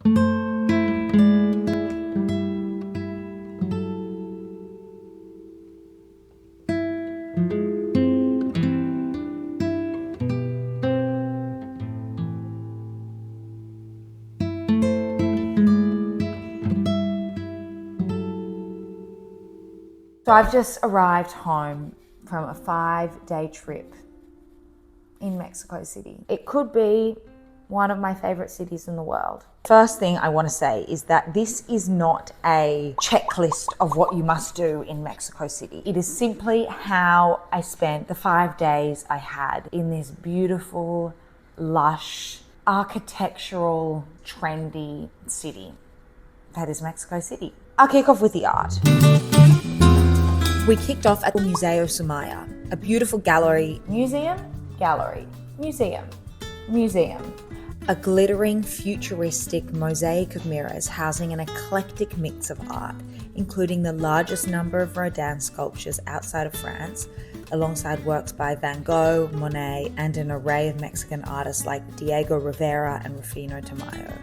So I've just arrived home from a 5-day trip in Mexico City. It could be one of my favorite cities in the world. First thing I want to say is that this is not a checklist of what you must do in Mexico City. It is simply how I spent the 5 days I had in this beautiful, lush, architectural, trendy city. That is Mexico City. I'll kick off with the art. We kicked off at the Museo Sumaya, a beautiful gallery, museum, a glittering, futuristic mosaic of mirrors housing an eclectic mix of art, including the largest number of Rodin sculptures outside of France, alongside works by Van Gogh, Monet, and an array of Mexican artists like Diego Rivera and Rufino Tamayo.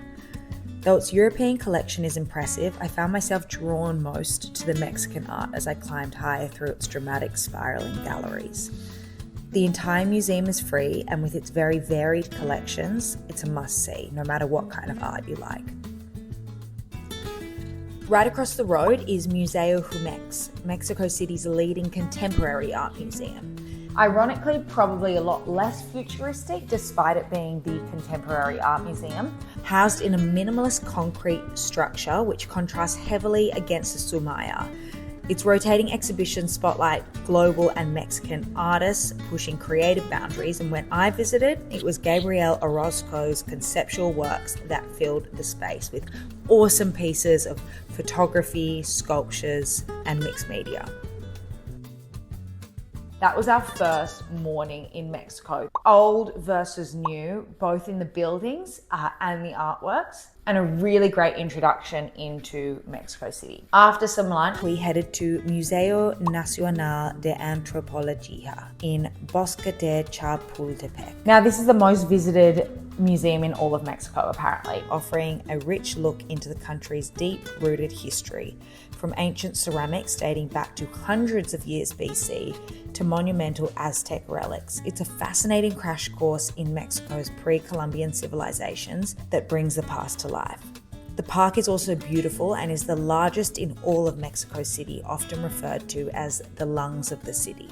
Though its European collection is impressive, I found myself drawn most to the Mexican art as I climbed higher through its dramatic spiraling galleries. The entire museum is free, and with its very varied collections, it's a must-see, no matter what kind of art you like. Right across the road is Museo Jumex, Mexico City's leading contemporary art museum. Ironically, probably a lot less futuristic, despite it being the contemporary art museum. Housed in a minimalist concrete structure, which contrasts heavily against the Sumaya. Its rotating exhibitions spotlight global and Mexican artists pushing creative boundaries, and when I visited, it was Gabriel Orozco's conceptual works that filled the space with awesome pieces of photography, sculptures, and mixed media. That was our first morning in Mexico. Old versus new, both in the buildings and the artworks, and a really great introduction into Mexico City. After some lunch, we headed to Museo Nacional de Antropología in Bosque de Chapultepec. Now, this is the most visited museum in all of Mexico, apparently, offering a rich look into the country's deep-rooted history, from ancient ceramics dating back to hundreds of years BC to monumental Aztec relics. It's a fascinating crash course in Mexico's pre-Columbian civilizations that brings the past to life. The park is also beautiful and is the largest in all of Mexico City, often referred to as the lungs of the city.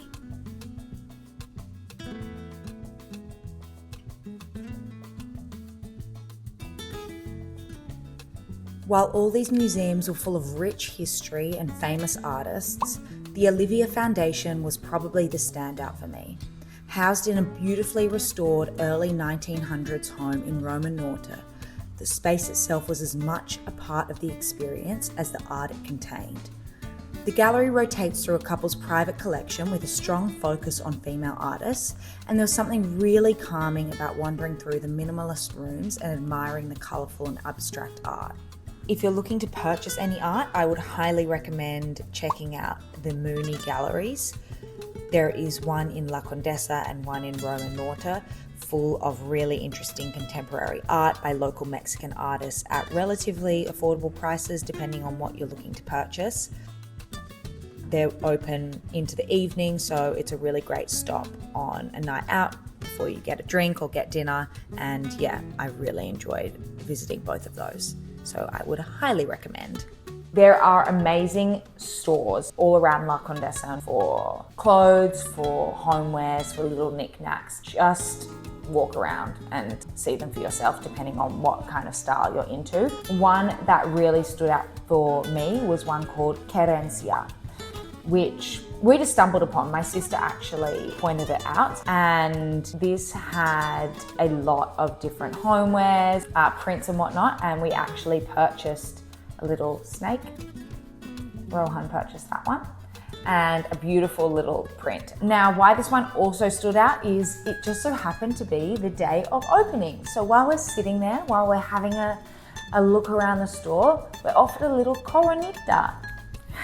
While all these museums were full of rich history and famous artists, the Olivia Foundation was probably the standout for me. Housed in a beautifully restored early 1900s home in Roma Norte, the space itself was as much a part of the experience as the art it contained. The gallery rotates through a couple's private collection with a strong focus on female artists, and there was something really calming about wandering through the minimalist rooms and admiring the colourful and abstract art. If you're looking to purchase any art, I would highly recommend checking out the Muni galleries. There is one in La Condesa and one in Roma Norte, full of really interesting contemporary art by local Mexican artists at relatively affordable prices depending on what you're looking to purchase. They're open into the evening, so it's a really great stop on a night out before you get a drink or get dinner. And yeah, I really enjoyed visiting both of those. So I would highly recommend. There are amazing stores all around La Condesa for clothes, for homewares, for little knickknacks. Just walk around and see them for yourself depending on what kind of style you're into. One that really stood out for me was one called Querencia, which we just stumbled upon. My sister actually pointed it out, and this had a lot of different homewares, prints and whatnot, and we actually purchased a little snake. Rohan purchased that one, and a beautiful little print. Now, why this one also stood out is it just so happened to be the day of opening. So while we're sitting there, while we're having a look around the store, we're offered a little coronita.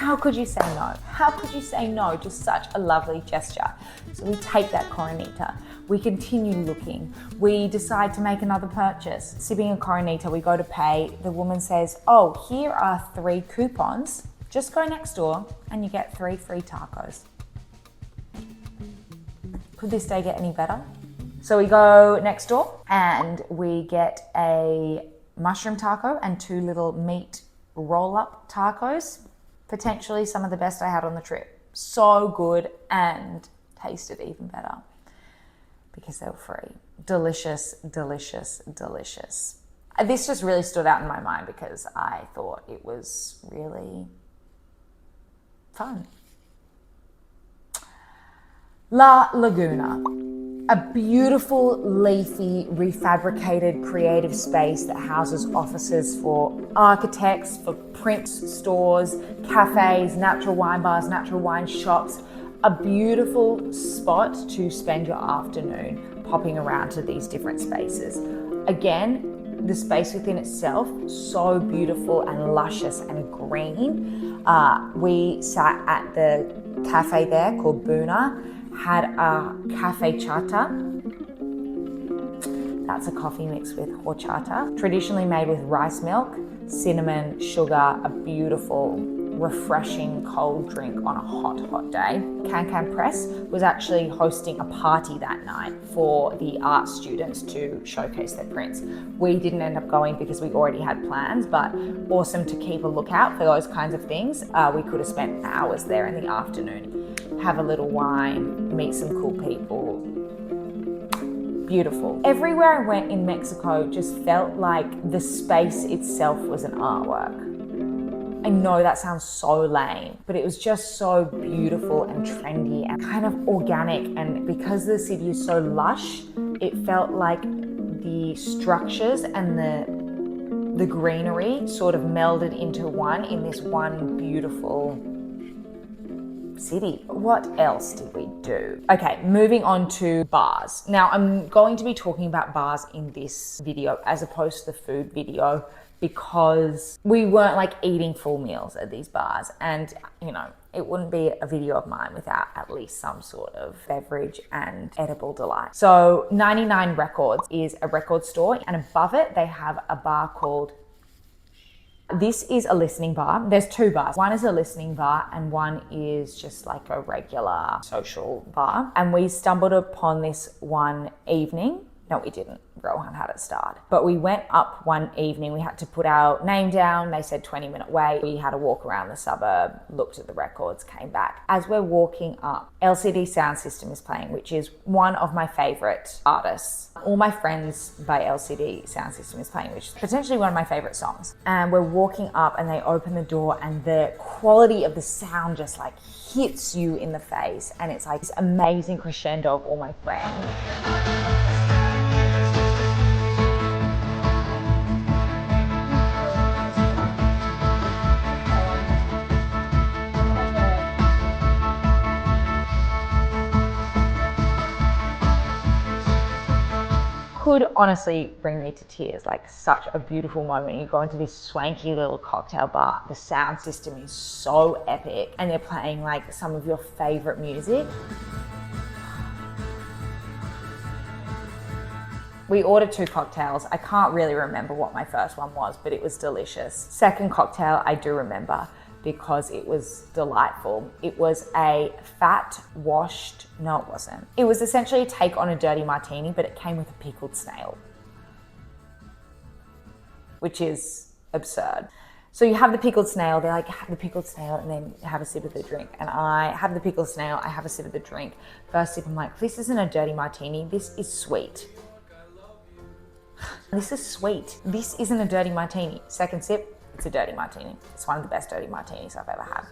How could you say no? How could you say no? Just such a lovely gesture. So we take that Coronita. We continue looking. We decide to make another purchase. Sipping a Coronita, we go to pay. The woman says, oh, here are 3 coupons. Just go next door and you get 3 free tacos. Could this day get any better? So we go next door and we get a mushroom taco and 2 little meat roll-up tacos. Potentially some of the best I had on the trip. So good and tasted even better because they were free. Delicious, delicious, delicious. This just really stood out in my mind because I thought it was really fun. La Laguna, a beautiful, leafy, refabricated creative space that houses offices for architects, for print stores, cafes, natural wine bars, natural wine shops. A beautiful spot to spend your afternoon popping around to these different spaces. Again, the space within itself, so beautiful and luscious and green. We sat at the cafe there called Buna, had a cafe chata. That's a coffee mixed with horchata, traditionally made with rice milk, cinnamon, sugar, a beautiful, refreshing cold drink on a hot, hot day. Can Can Press was actually hosting a party that night for the art students to showcase their prints. We didn't end up going because we already had plans, but awesome to keep a lookout for those kinds of things. We could have spent hours there in the afternoon, have a little wine, meet some cool people. Beautiful. Everywhere I went in Mexico just felt like the space itself was an artwork. I know that sounds so lame, but it was just so beautiful and trendy and kind of organic. And because the city is so lush, it felt like the structures and the greenery sort of melded into one in this one beautiful city. What else did we do? Okay, moving on to bars. Now, I'm going to be talking about bars in this video as opposed to the food video because we weren't like eating full meals at these bars, and you know, it wouldn't be a video of mine without at least some sort of beverage and edible delight. So 99 Records is a record store, and above it they have a bar called This is a listening bar. There's 2 bars. One is a listening bar and one is just like a regular social bar. And we stumbled upon this one evening. No, we didn't. Rohan had it starred. But we went up one evening. We had to put our name down. They said 20-minute wait. We had to walk around the suburb, looked at the records, came back. As we're walking up, LCD Soundsystem is playing, which is one of my favorite artists. All My Friends by LCD Soundsystem is playing, which is potentially one of my favorite songs. And we're walking up and they open the door and the quality of the sound just like hits you in the face. And it's like this amazing crescendo of All My Friends. Could honestly bring me to tears, like such a beautiful moment. You go into this swanky little cocktail bar, the sound system is so epic and they're playing like some of your favorite music. We ordered 2 cocktails. I can't really remember what my first one was, but it was delicious. Second cocktail I do remember because it was delightful. It was a fat washed, no it wasn't. It was essentially a take on a dirty martini, but it came with a pickled snail, which is absurd. So you have the pickled snail, they're like, have the pickled snail and then have a sip of the drink. And I have the pickled snail, I have a sip of the drink. First sip, I'm like, this isn't a dirty martini, this is sweet. This is sweet. This isn't a dirty martini. Second sip, it's a dirty martini. It's one of the best dirty martinis I've ever had.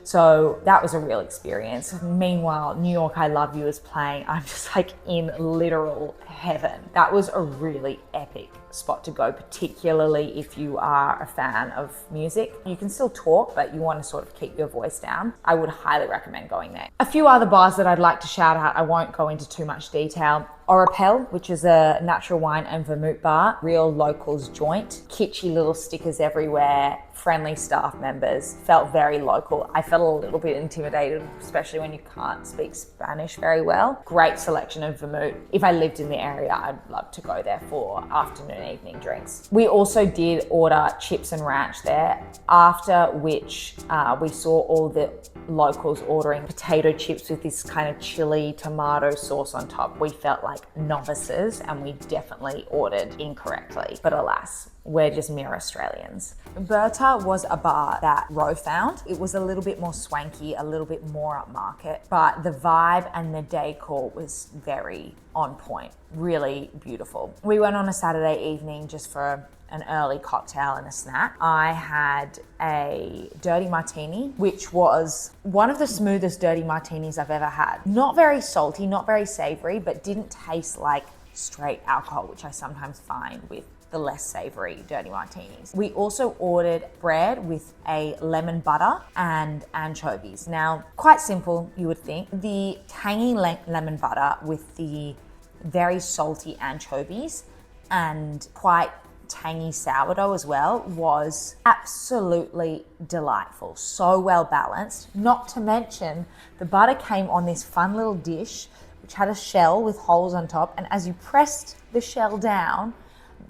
So that was a real experience. Meanwhile, New York, I Love You is playing. I'm just like in literal heaven. That was a really epic spot to go, particularly if you are a fan of music. You can still talk, but you want to sort of keep your voice down. I would highly recommend going there. A few other bars that I'd like to shout out, I won't go into too much detail. Orapel, which is a natural wine and vermouth bar, real locals joint, kitschy little stickers everywhere, friendly staff members, felt very local. I felt a little bit intimidated, especially when you can't speak Spanish very well. Great selection of vermouth. If I lived in the area, I'd love to go there for afternoon, evening drinks. We also did order chips and ranch there, after which we saw all the locals ordering potato chips with this kind of chili tomato sauce on top. We felt like novices and we definitely ordered incorrectly, but alas, we're just mere Australians. Berta was a bar that Ro found. It was a little bit more swanky, a little bit more upmarket, but the vibe and the decor was very on point, really beautiful. We went on a Saturday evening just for an early cocktail and a snack. I had a dirty martini, which was one of the smoothest dirty martinis I've ever had. Not very salty, not very savory, but didn't taste like straight alcohol, which I sometimes find with the less savory dirty martinis. We also ordered bread with a lemon butter and anchovies. Now, quite simple, you would think. The tangy lemon butter with the very salty anchovies and quite tangy sourdough as well was absolutely delightful. So well balanced. Not to mention, the butter came on this fun little dish which had a shell with holes on top, and as you pressed the shell down,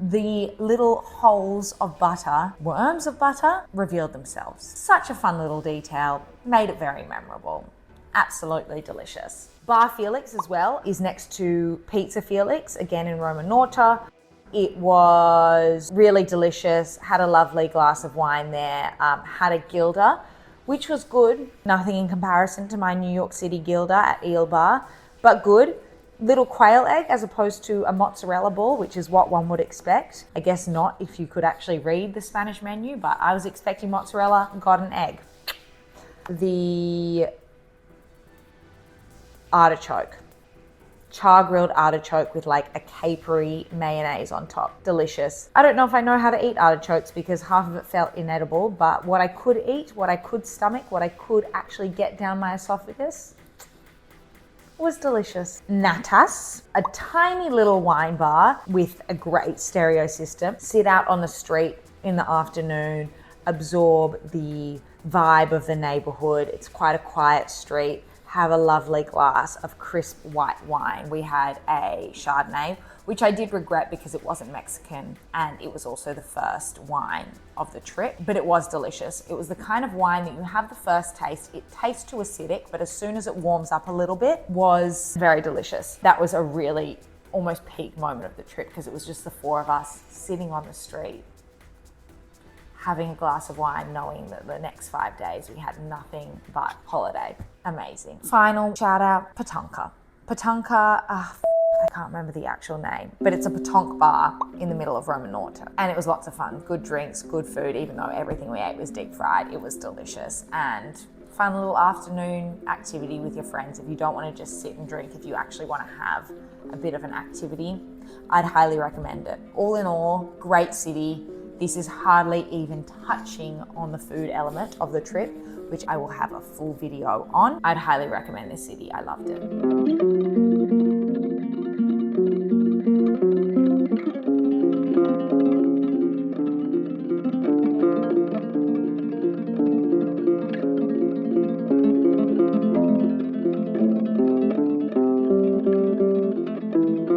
the little holes of butter, worms of butter, revealed themselves. Such a fun little detail, made it very memorable. Absolutely delicious. Bar Felix as well is next to Pizza Felix, again in Roma Norta. It was really delicious, had a lovely glass of wine there, had a Gilder, which was good. Nothing in comparison to my New York City Gilder at Eel Bar, but good. Little quail egg as opposed to a mozzarella ball, which is what one would expect. I guess not if you could actually read the Spanish menu, but I was expecting mozzarella, got an egg. The artichoke. Char-grilled artichoke with like a capery mayonnaise on top. Delicious. I don't know if I know how to eat artichokes because half of it felt inedible, but what I could eat, what I could stomach, what I could actually get down my esophagus was delicious. Natas, a tiny little wine bar with a great stereo system. Sit out on the street in the afternoon, absorb the vibe of the neighborhood. It's quite a quiet street. Have a lovely glass of crisp white wine. We had a Chardonnay, which I did regret because it wasn't Mexican and it was also the first wine of the trip, but it was delicious. It was the kind of wine that you have the first taste, it tastes too acidic, but as soon as it warms up a little bit, was very delicious. That was a really almost peak moment of the trip because it was just the four of us sitting on the street, having a glass of wine, knowing that the next 5 days we had nothing but holiday. Amazing. Final shout out, Petanka. Petanka, I can't remember the actual name, but it's a petanque bar in the middle of Roma Norta. And it was lots of fun. Good drinks, good food, even though everything we ate was deep fried, it was delicious. And fun little afternoon activity with your friends. If you don't want to just sit and drink, if you actually want to have a bit of an activity, I'd highly recommend it. All in all, great city. This is hardly even touching on the food element of the trip, which I will have a full video on. I'd highly recommend this city. I loved it.